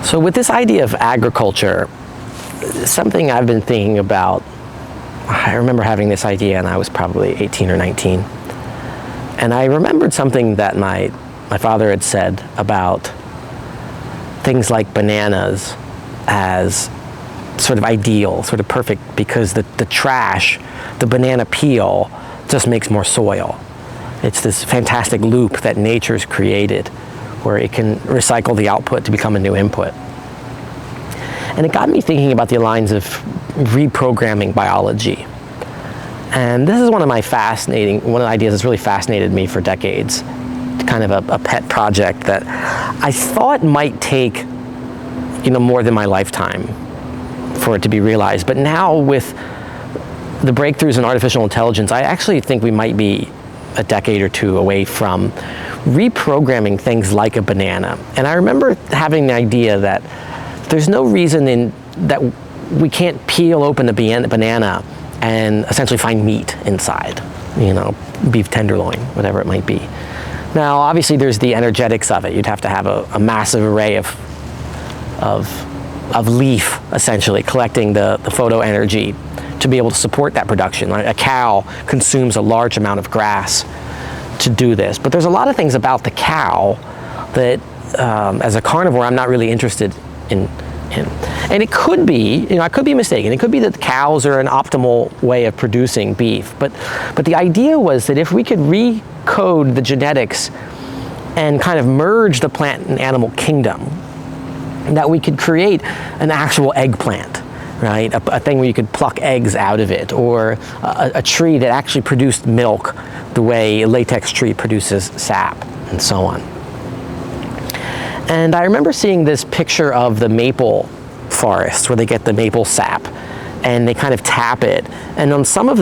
So with this idea of agriculture, something I've been thinking about, I remember having this idea and I was probably 18 or 19. And I remembered something that my father had said about things like bananas as sort of ideal, sort of perfect, because the trash, the banana peel, just makes more soil. It's this fantastic loop that nature's created where it can recycle the output to become a new input. And it got me thinking about the lines of reprogramming biology. And this is one of the ideas that's really fascinated me for decades. Kind of a pet project that I thought might take, more than my lifetime for it to be realized. But now with the breakthroughs in artificial intelligence, I actually think we might be a decade or two away from reprogramming things like a banana. And I remember having the idea that there's no reason that we can't peel open a banana and essentially find meat inside, beef tenderloin, whatever it might be. Now, obviously, there's the energetics of it. You'd have to have a massive array of leaf, essentially, collecting the photo energy to be able to support that production. Like a cow consumes a large amount of grass to do this. But there's a lot of things about the cow that, as a carnivore, I'm not really interested in. And it could be, I could be mistaken. It could be that the cows are an optimal way of producing beef. But the idea was that if we could recode the genetics and kind of merge the plant and animal kingdom, that we could create an actual eggplant, right? A thing where you could pluck eggs out of it, or a tree that actually produced milk the way a latex tree produces sap, and so on. And I remember seeing this picture of the maple forest where they get the maple sap and they kind of tap it. And on some of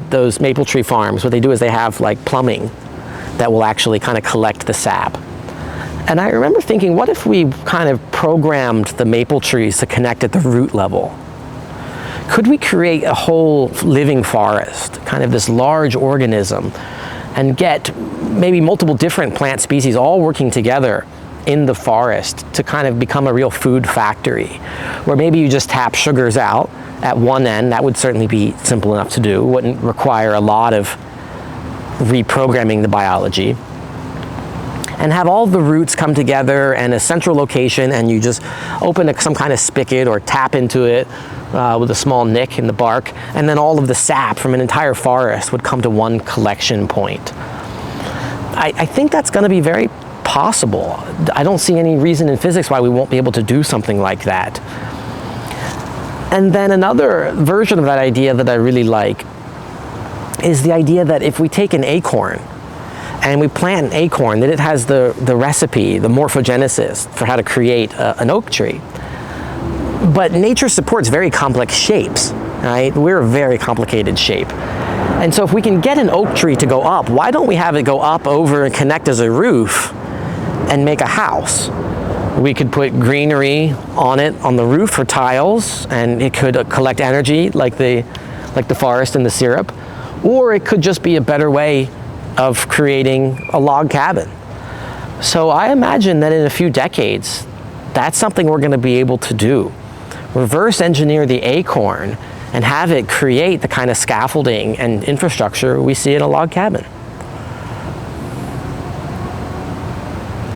those maple tree farms, what they do is they have like plumbing that will actually kind of collect the sap. And I remember thinking, what if we kind of programmed the maple trees to connect at the root level? Could we create a whole living forest, kind of this large organism, and get maybe multiple different plant species all working together in the forest to kind of become a real food factory, where maybe you just tap sugars out at one end? That would certainly be simple enough to do, wouldn't require a lot of reprogramming the biology, and have all the roots come together in a central location, and you just open some kind of spigot or tap into it with a small nick in the bark, and then all of the sap from an entire forest would come to one collection point. I think that's going to be very possible. I don't see any reason in physics why we won't be able to do something like that. And then another version of that idea that I really like is the idea that if we take an acorn and we plant an acorn, that it has the recipe, the morphogenesis for how to create an oak tree. But nature supports very complex shapes, right? We're a very complicated shape. And so if we can get an oak tree to go up, why don't we have it go up over and connect as a roof and make a house? We could put greenery on it, on the roof for tiles, and it could collect energy like the forest and the syrup. Or it could just be a better way of creating a log cabin. So I imagine that in a few decades, that's something we're going to be able to do. Reverse engineer the acorn and have it create the kind of scaffolding and infrastructure we see in a log cabin.